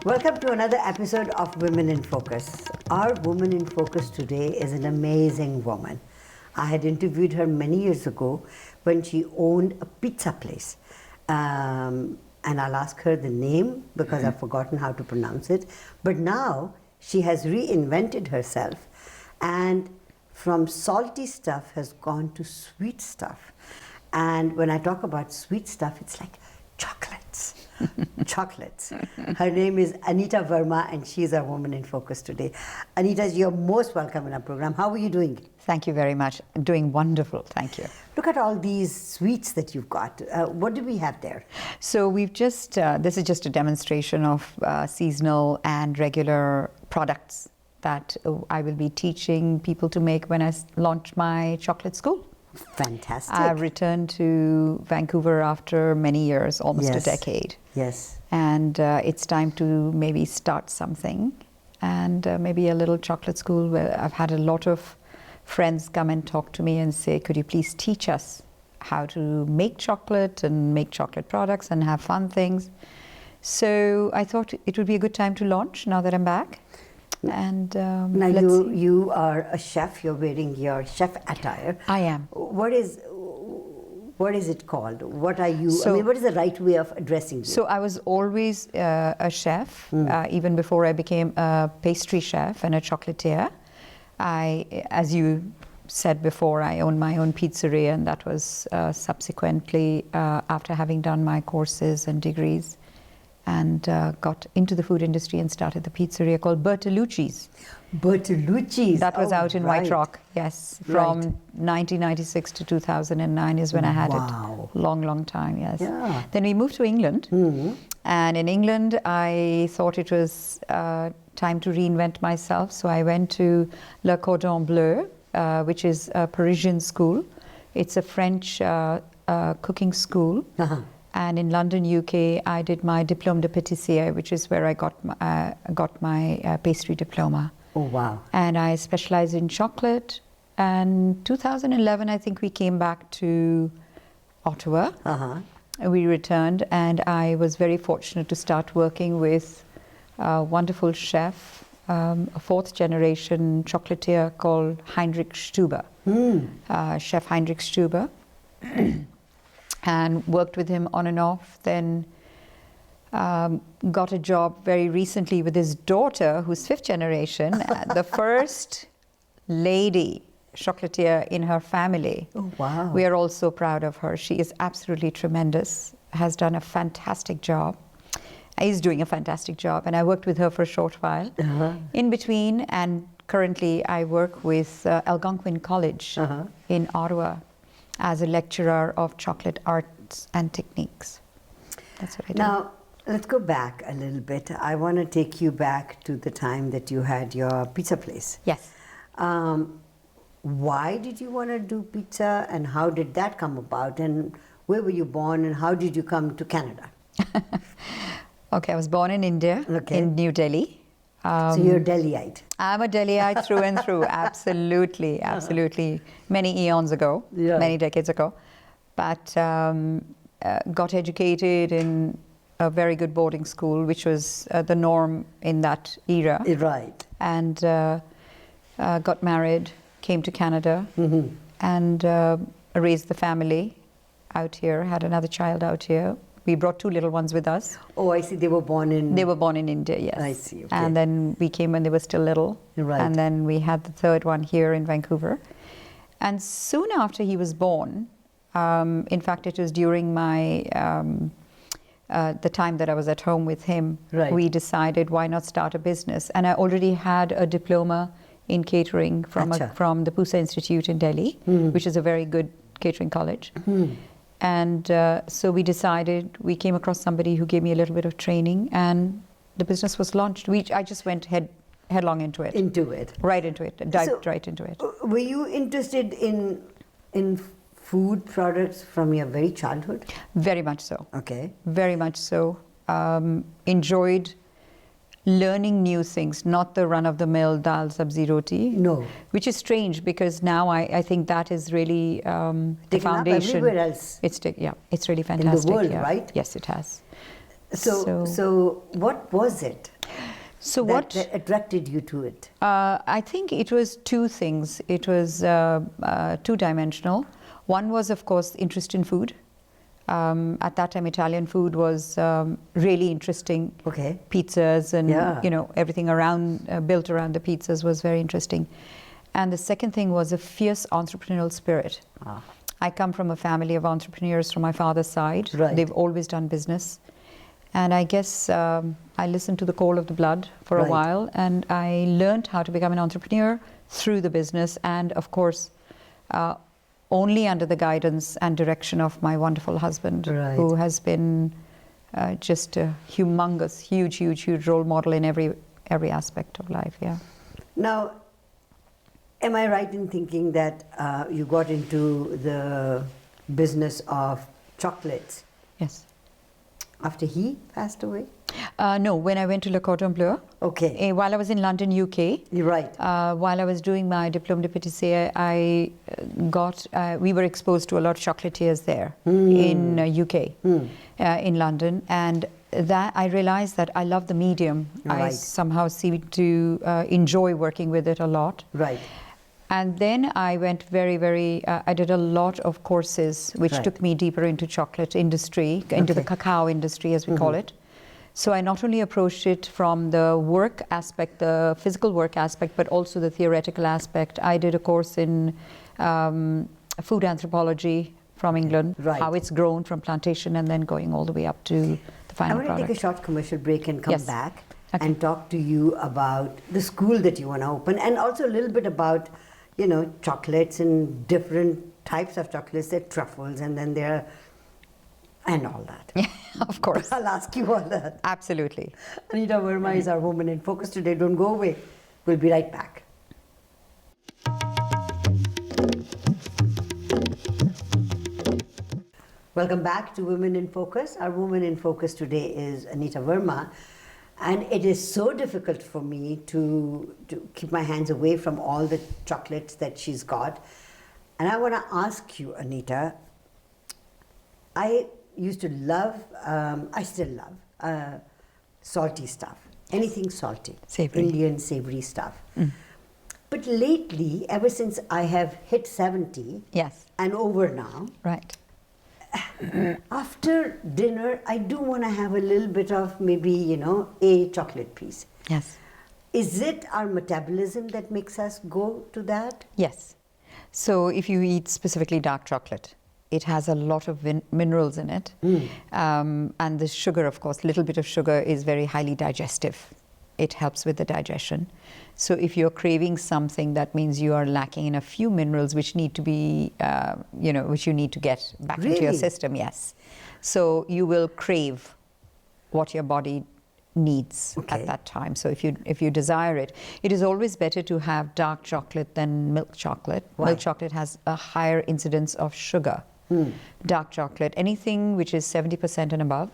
Welcome to another episode of Women in Focus. Our woman in focus today is an amazing woman. I had interviewed her many years ago when she owned a pizza place. And I'll ask her the name because I've forgotten how to pronounce it. But now she has reinvented herself and from salty stuff has gone to sweet stuff. And when I talk about sweet stuff, it's like chocolates. Chocolates. Her name is Anita Verma and she's our woman in focus today. Anita, you're most welcome in our program. How are you doing? Thank you very much. Doing wonderful, thank you. Look at all these sweets that you've got. What do we have there? So we've just, this is just a demonstration of seasonal and regular products that I will be teaching people to make when I launch my chocolate school. Fantastic. I've returned to Vancouver after many years, almost a decade. Yes. And it's time to maybe start something and maybe a little chocolate school where I've had a lot of friends come and talk to me and say, could you please teach us how to make chocolate and make chocolate products and have fun things. So I thought it would be a good time to launch now that I'm back. And now you are a chef. You're wearing your chef attire. I am. What is it called? What are you? So, I mean, what is the right way of addressing you? So I was always a chef, even before I became a pastry chef and a chocolatier. As you said before, I own my own pizzeria, and that was subsequently after having done my courses and degrees. And got into the food industry and started the pizzeria called Bertolucci's. Bertolucci's. That was out in White Rock, yes. From 1996 to 2009 is when I had it. Long time, yes. Yeah. Then we moved to England. And in England, I thought it was time to reinvent myself. So I went to Le Cordon Bleu, which is a Parisian school. It's a French cooking school. And in London, UK, I did my diplôme de pâtissier, which is where I got my pastry diploma. Oh, wow. And I specialize in chocolate. And 2011, I think we came back to Ottawa. We returned, and I was very fortunate to start working with a wonderful chef, a fourth generation chocolatier called Heinrich Stuber, Chef Heinrich Stuber. And worked with him on and off, then got a job very recently with his daughter, who's fifth generation, the first lady chocolatier in her family. Oh, wow. We are all so proud of her. She is absolutely tremendous, has done a fantastic job, is doing a fantastic job, and I worked with her for a short while. In between, and currently I work with Algonquin College in Ottawa, as a lecturer of chocolate arts and techniques. That's what I do. Now, let's go back a little bit. I want to take you back to the time that you had your pizza place. Yes. Why did you want to do pizza, and how did that come about? And where were you born, and how did you come to Canada? Okay, I was born in India, in New Delhi. So you're a Delhiite. I'm a Delhiite through and through, absolutely, absolutely. Many eons ago, many decades ago. But got educated in a very good boarding school, which was the norm in that era. Right. And got married, came to Canada, and raised the family out here, had another child out here. We brought two little ones with us. Oh, I see. They were born in... They were born in India, yes. I see, okay. And then we came when they were still little. Right. And then we had the third one here in Vancouver. And soon after he was born, in fact, it was during my... the time that I was at home with him, we decided why not start a business. And I already had a diploma in catering from the Pusa Institute in Delhi, which is a very good catering college. And so we decided, we came across somebody who gave me a little bit of training, and the business was launched. I just went headlong into it. Right into it, dived right into it. Were you interested in food products from your very childhood? Very much so. Okay. Very much so. Enjoyed learning new things, not the run-of-the-mill dal sabzi roti. No. Which is strange, because now I think that is really the foundation. Up everywhere else. It's really fantastic. In the world, right? Yes, it has. So what was it So that attracted you to it? I think it was two things. It was two-dimensional. One was, of course, interest in food. At that time, Italian food was really interesting. Okay. Pizzas and Yeah. everything around built around the pizzas was very interesting. And the second thing was a fierce entrepreneurial spirit. Ah. I come from a family of entrepreneurs from my father's side. Right. They've always done business. And I guess I listened to the call of the blood for a Right. while, and I learned how to become an entrepreneur through the business, and of course, only under the guidance and direction of my wonderful husband, Right. who has been just a humongous, huge role model in every aspect of life. Yeah. Now, am I right in thinking that you got into the business of chocolates Yes. after he passed away? No, when I went to Le Cordon Bleu, Okay. while I was in London, UK, You're right. while I was doing my diplôme de pâtissier, we were exposed to a lot of chocolatiers there in UK, in London, and that I realized that I love the medium. I Right. somehow seem to enjoy working with it a lot. Right. And then I went I did a lot of courses which Right. took me deeper into chocolate industry, into the Okay. cacao industry as we call it. So I not only approached it from the work aspect, the physical work aspect, but also the theoretical aspect. I did a course in food anthropology from England, Right. how it's grown from plantation and then going all the way up to the I final want to product. take a short commercial break and come Yes. back Okay. and talk to you about the school that you want to open, and also a little bit about, chocolates and different types of chocolates. There are truffles, and then there are, and all that. Of course. I'll ask you all that. Absolutely. Anita Verma is our Woman in Focus today. Don't go away. We'll be right back. Welcome back to Women in Focus. Our Woman in Focus today is Anita Verma. And it is so difficult for me to keep my hands away from all the chocolates that she's got. And I want to ask you, Anita, I used to love, I still love salty stuff. Anything salty. Savory. Indian savory stuff. But lately, ever since I have hit 70 Yes. and over now, Right. after dinner, I do want to have a little bit of maybe, a chocolate piece. Yes. Is it our metabolism that makes us go to that? Yes. So if you eat specifically dark chocolate, it has a lot of minerals in it. And the sugar, of course, little bit of sugar is very highly digestive. It helps with the digestion. So if you're craving something, that means you are lacking in a few minerals which need to be, which you need to get back into your Really? system, yes. So you will crave what your body needs Okay. at that time. So if you desire it, it is always better to have dark chocolate than milk chocolate. Why? Milk chocolate has a higher incidence of sugar. Dark chocolate, anything which is 70% and above,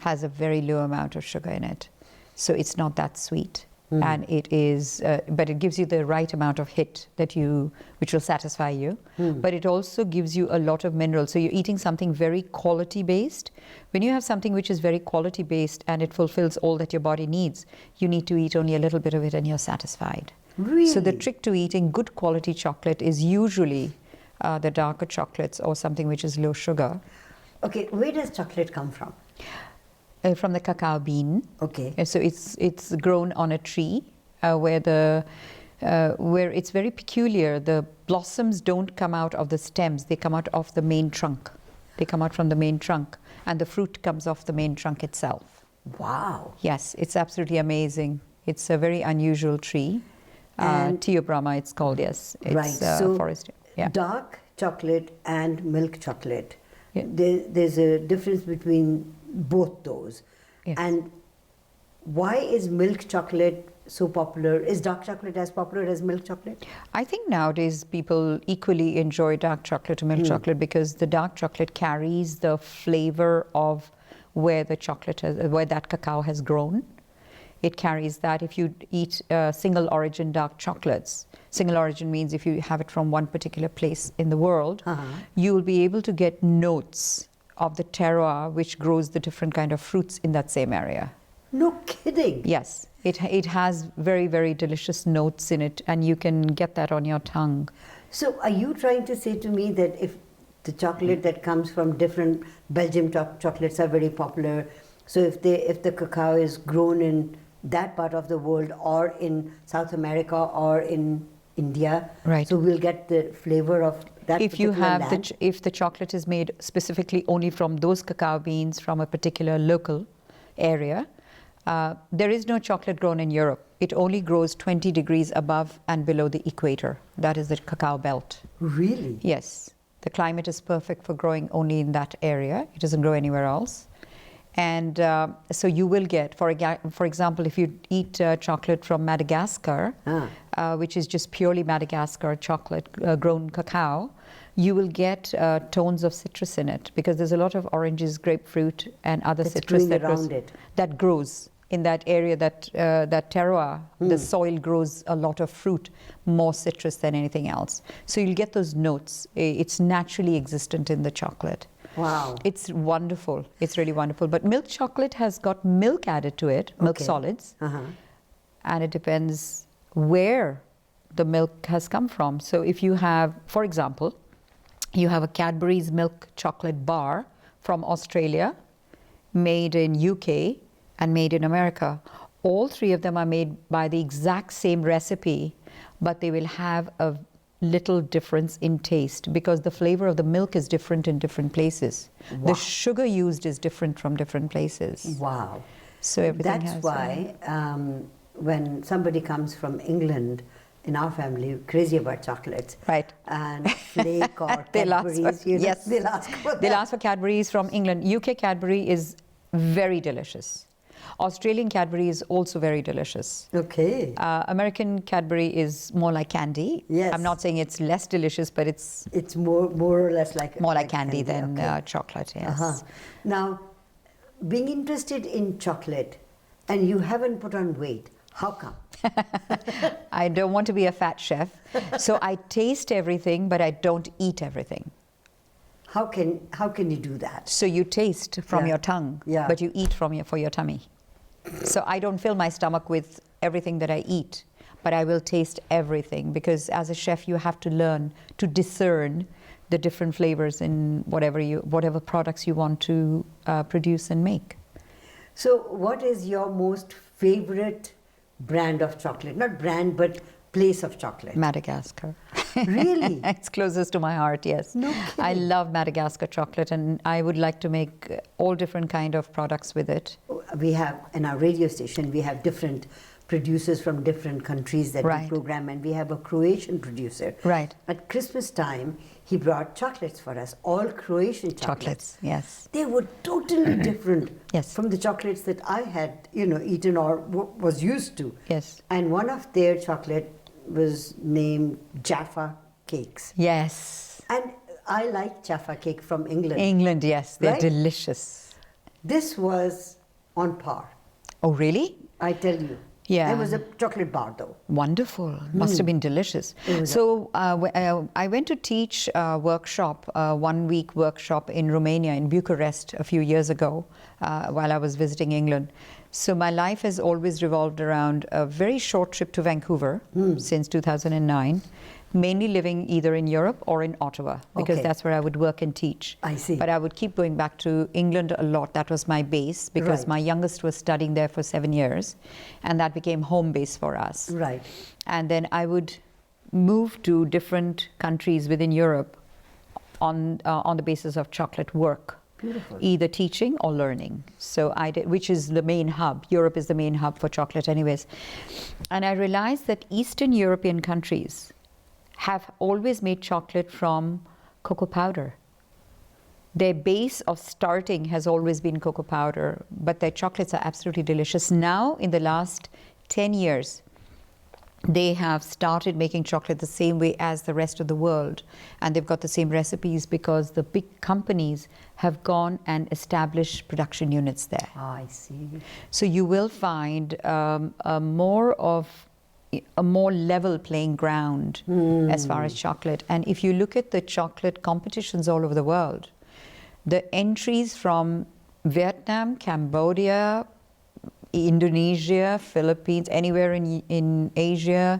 has a very low amount of sugar in it. So it's not that sweet. And it is, but it gives you the right amount of hit which will satisfy you. But it also gives you a lot of minerals. So you're eating something very quality based. When you have something which is very quality based and it fulfills all that your body needs, you need to eat only a little bit of it and you're satisfied. Really? So the trick to eating good quality chocolate is usually the darker chocolates or something which is low sugar. Okay, where does chocolate come from? From the cacao bean. Okay. So it's grown on a tree where it's very peculiar. The blossoms don't come out of the stems; they come out of the main trunk. They come out from the main trunk, and the fruit comes off the main trunk itself. Wow. Yes, it's absolutely amazing. It's a very unusual tree. And- Theobroma, it's called. Yes, it's Right. So forest. Yeah. dark chocolate and milk chocolate. Yeah. There's a difference between both those. Yes. And why is milk chocolate so popular? Is dark chocolate as popular as milk chocolate? I think nowadays people equally enjoy dark chocolate to milk chocolate because the dark chocolate carries the flavor of where that cacao has grown. It carries that. If you eat single origin dark chocolates, single origin means if you have it from one particular place in the world, you will be able to get notes of the terroir which grows the different kind of fruits in that same area. No kidding. Yes, it has very, very delicious notes in it, and you can get that on your tongue. So are you trying to say to me that if the chocolate that comes from different Belgium chocolates are very popular, so if the cacao is grown in that part of the world or in South America or in India, Right. so we'll get the flavor of that If you particular have land? if the chocolate is made specifically only from those cacao beans from a particular local area, there is no chocolate grown in Europe. It only grows 20 degrees above and below the equator. That is the cacao belt. Really? Yes, the climate is perfect for growing only in that area. It doesn't grow anywhere else. And so you will get, for example, if you eat chocolate from Madagascar, which is just purely Madagascar chocolate, grown cacao, you will get tones of citrus in it because there's a lot of oranges, grapefruit, and other That's citrus growing that grows in that area, that terroir. The soil grows a lot of fruit, more citrus than anything else. So you'll get those notes. It's naturally existent in the chocolate. Wow. It's wonderful. It's really wonderful. But milk chocolate has got milk added to it, milk solids. And it depends where the milk has come from. So if you have, for example, you have a Cadbury's milk chocolate bar from Australia, made in UK and made in America. All three of them are made by the exact same recipe, but they will have a little difference in taste because the flavor of the milk is different in different places. Wow. The sugar used is different from different places. Wow. So everything That's has why when somebody comes from England, in our family, crazy about chocolates. Right. And Flake or They'll ask Cadbury's, for- you know, yes. they'll ask for that. They'll ask for Cadbury's from England. UK Cadbury is very delicious. Australian Cadbury is also very delicious. Okay. American Cadbury is more like candy. Yes. I'm not saying it's less delicious, but it's It's more or less like more like candy than okay. chocolate, yes. Now, being interested in chocolate and you haven't put on weight, how come? I don't want to be a fat chef, so I taste everything, but I don't eat everything. How can you do that? So you taste from your tongue, but you eat for your tummy. So I don't fill my stomach with everything that I eat, but I will taste everything because as a chef you have to learn to discern the different flavors in whatever products you want to produce and make. So what is your most favorite brand of chocolate? Not brand, but place of chocolate. Madagascar. Really? It's closest to my heart, yes. No I kidding. love Madagascar chocolate and I would like to make all different kind of products with it. We have, in our radio station, we have different producers from different countries that we program, and we have a Croatian producer. Right. At Christmas time, he brought chocolates for us, all Croatian chocolates. Yes. They were totally different Yes. from the chocolates that I had, eaten or was used to. Yes. And one of their chocolate was named Jaffa cakes. Yes. And I like Jaffa cake from England. England, yes. They're Right? delicious. This was on par, Oh, really? I tell you. Yeah. It was a chocolate bar though. Wonderful. Must have been delicious. It was So I went to teach a workshop, a 1-week workshop in Romania, in Bucharest, a few years ago while I was visiting England. So my life has always revolved around a very short trip to Vancouver since 2009, mainly living either in Europe or in Ottawa, because that's where I would work and teach. I see. But I would keep going back to England a lot. That was my base, because Right. my youngest was studying there for 7 years, and that became home base for us. Right. And then I would move to different countries within Europe on the basis of chocolate work. Beautiful. Either teaching or learning. So I did, which is the main hub. Europe is the main hub for chocolate anyways. And I realized that Eastern European countries have always made chocolate from cocoa powder. Their base of starting has always been cocoa powder, but their chocolates are absolutely delicious. Now, in the last 10 years, they have started making chocolate the same way as the rest of the world. And they've got the same recipes because the big companies have gone and established production units there. Ah, I see. So you will find a more level playing ground as far as chocolate. And if you look at the chocolate competitions all over the world, the entries from Vietnam, Cambodia, Indonesia, Philippines, anywhere in Asia,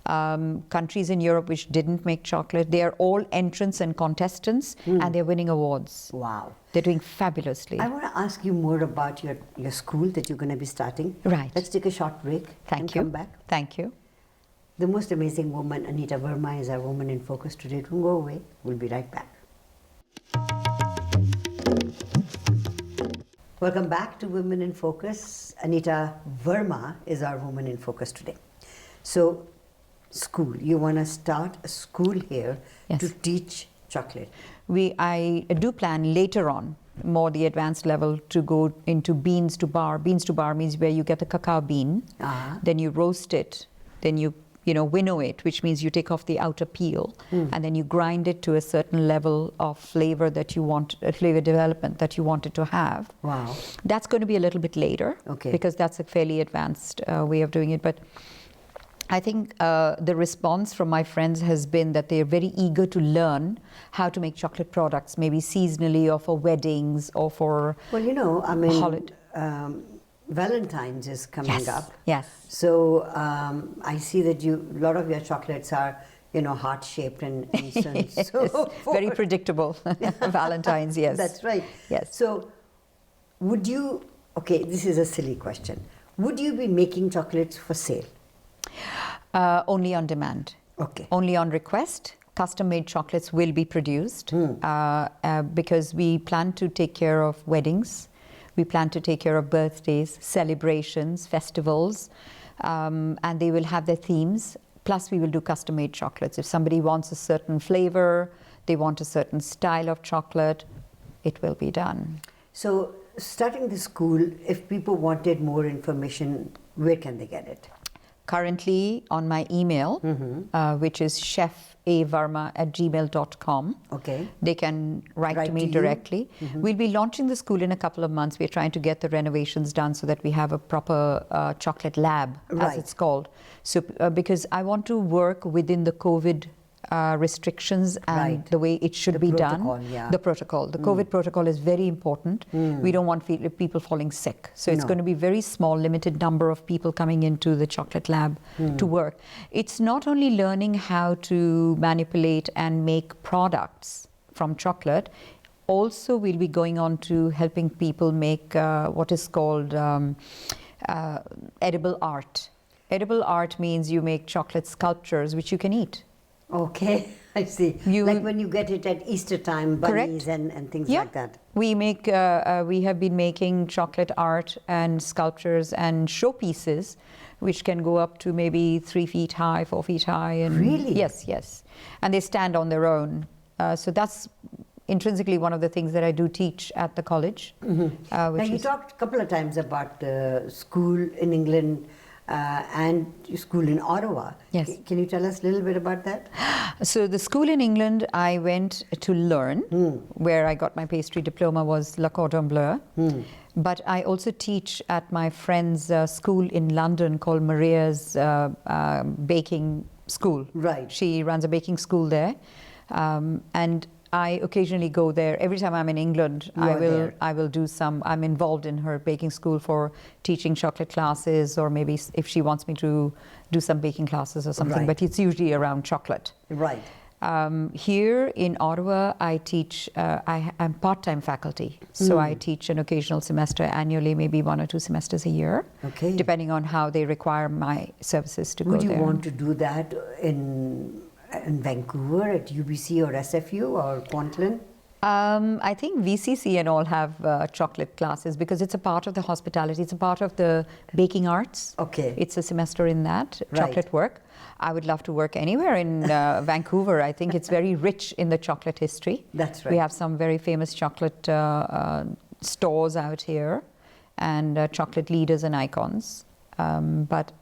countries in Europe which didn't make chocolate. They are all entrants and contestants, and they're winning awards. Wow. They're doing fabulously. I want to ask you more about your school that you're going to be starting. Right. Let's take a short break and come back. Thank you. The most amazing woman, Anita Verma, is our Woman in Focus today. Don't go away. We'll be right back. Welcome back to Women in Focus. Anita Verma is our Woman in Focus today. So, school. You want to start a school here to teach chocolate. I do plan later on, more the advanced level, to go into beans to bar. Beans to bar means where you get the cacao bean, then you roast it, then you winnow it, which means you take off the outer peel, and then you grind it to a certain level of flavor that you want, flavor development that you want it to have. Wow. That's going to be a little bit later, because that's a fairly advanced way of doing it. But I think the response from my friends has been that they're very eager to learn how to make chocolate products, maybe seasonally or for weddings or for Valentine's is coming up. Yes. So I see that a lot of your chocolates are, heart-shaped and so forth. Very predictable. Valentine's, yes. That's right. Yes. So would you, this is a silly question. Would you be making chocolates for sale? Only on demand. Okay. Only on request. Custom-made chocolates will be produced because we plan to take care of weddings. We plan to take care of birthdays, celebrations, festivals, and they will have their themes. Plus, we will do custom-made chocolates. If somebody wants a certain flavor, they want a certain style of chocolate, it will be done. So, starting the school, if people wanted more information, where can they get it? Currently on my email, which is chefaverma@gmail.com. They can write to me directly. We'll be launching the school in a couple of months. We're trying to get the renovations done so that we have a proper chocolate lab, as it's called. So, because I want to work within the COVID restrictions and the way it should be done. The protocol. The COVID protocol is very important. We don't want people falling sick. So it's going to be very small, limited number of people coming into the chocolate lab to work. It's not only learning how to manipulate and make products from chocolate, also we'll be going on to helping people make what is called edible art. Edible art means you make chocolate sculptures which you can eat. Okay, I see. Like when you get it at Easter time, bunnies and things like that. We make. We have been making chocolate art and sculptures and showpieces, which can go up to maybe 3 feet high, 4 feet high. And really? Yes, yes. And they stand on their own. So that's intrinsically one of the things that I do teach at the college. Now you talked a couple of times about the school in England. And school in Ottawa. Yes. Can you tell us a little bit about that? So the school in England I went to learn, where I got my pastry diploma was Le Cordon Bleu. But I also teach at my friend's school in London called Maria's Baking School. Right. She runs a baking school there. And I occasionally go there. Every time I'm in England, I will do some. I'm involved in her baking school for teaching chocolate classes, or maybe if she wants me to do some baking classes or something. But it's usually around chocolate. Right. Here in Ottawa, I teach. I'm part-time faculty, so I teach an occasional semester annually, maybe 1 or 2 semesters a year, depending on how they require my services to go there. Would you want to do that in Vancouver at UBC or SFU or Kwantlen? I think VCC and all have chocolate classes because it's a part of the hospitality. It's a part of the baking arts. It's a semester in that, chocolate work. I would love to work anywhere in Vancouver. I think it's very rich in the chocolate history. That's right. We have some very famous chocolate stores out here and chocolate leaders and icons. But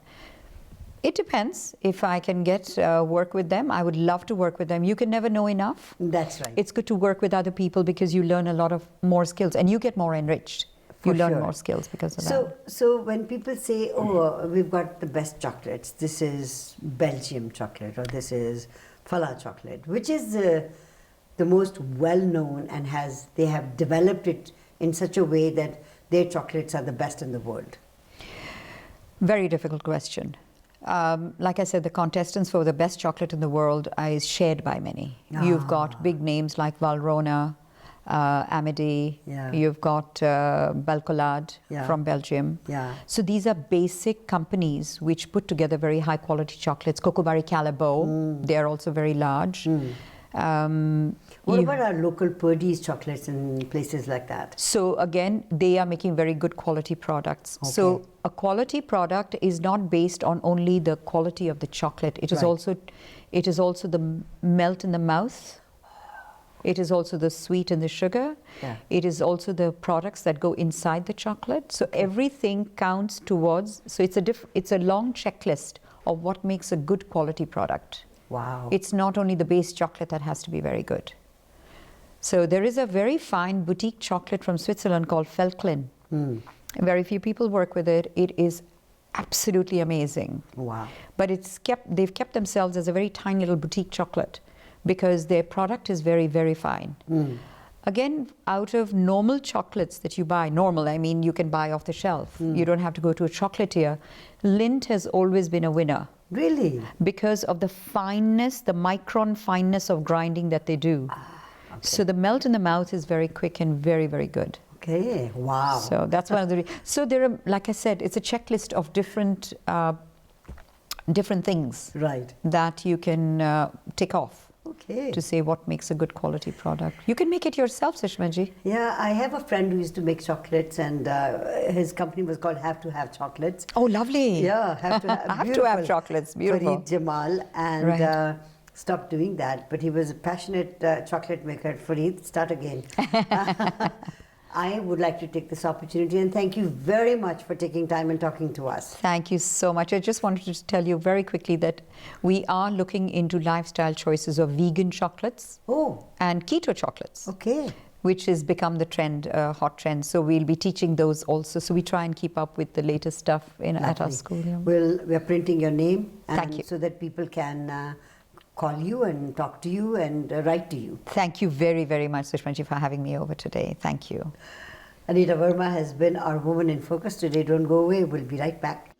it depends. If I can get work with them, I would love to work with them. You can never know enough. That's right. It's good to work with other people because you learn a lot of more skills and you get more enriched. You learn more skills because of that. So when people say, we've got the best chocolates, this is Belgium chocolate or this is Fala chocolate, which is the most well-known and they have developed it in such a way that their chocolates are the best in the world? Very difficult question. Like I said, the contestants for the best chocolate in the world is shared by many. You've got big names like Valrhona, Amity, you've got Belcolade from Belgium. So these are basic companies which put together very high quality chocolates. Cocobari Callebaut, they are also very large. What about our local Purdy's chocolates and places like that? So again, they are making very good quality products. Okay. So a quality product is not based on only the quality of the chocolate. It is also the melt in the mouth. It is also the sweet and the sugar. It is also the products that go inside the chocolate. So everything counts towards. So it's a long checklist of what makes a good quality product. Wow. It's not only the base chocolate that has to be very good. So there is a very fine boutique chocolate from Switzerland called Veltlin. Very few people work with it. It is absolutely amazing. Wow. But they've kept themselves as a very tiny little boutique chocolate because their product is very, very fine. Again, out of normal chocolates that you buy, I mean you can buy off the shelf. You don't have to go to a chocolatier. Lindt has always been a winner. Really? Because of the fineness, the micron fineness of grinding that they do. So the melt in the mouth is very quick and very, very good. Okay, wow. So that's one of the so there are, like I said, it's a checklist of different things that you can tick off. Okay. To say what makes a good quality product. You can make it yourself, Sushma-ji. Yeah, I have a friend who used to make chocolates, and his company was called Have to Have Chocolates. Oh, lovely. Yeah, Have to Have. Have to Have Chocolates, beautiful. Fareed Jamal, and stopped doing that, but he was a passionate chocolate maker. Fareed, start again. I would like to take this opportunity and thank you very much for taking time and talking to us. Thank you so much. I just wanted to tell you very quickly that we are looking into lifestyle choices of vegan chocolates and keto chocolates. Okay. Which has become the trend, hot trend. So we'll be teaching those also. So we try and keep up with the latest stuff at our school. Yeah. We're printing your name Thank you. So that people can call you and talk to you and write to you. Thank you very, very much, Sushma-ji, for having me over today. Thank you. Anita Verma has been our Woman in Focus today. Don't go away. We'll be right back.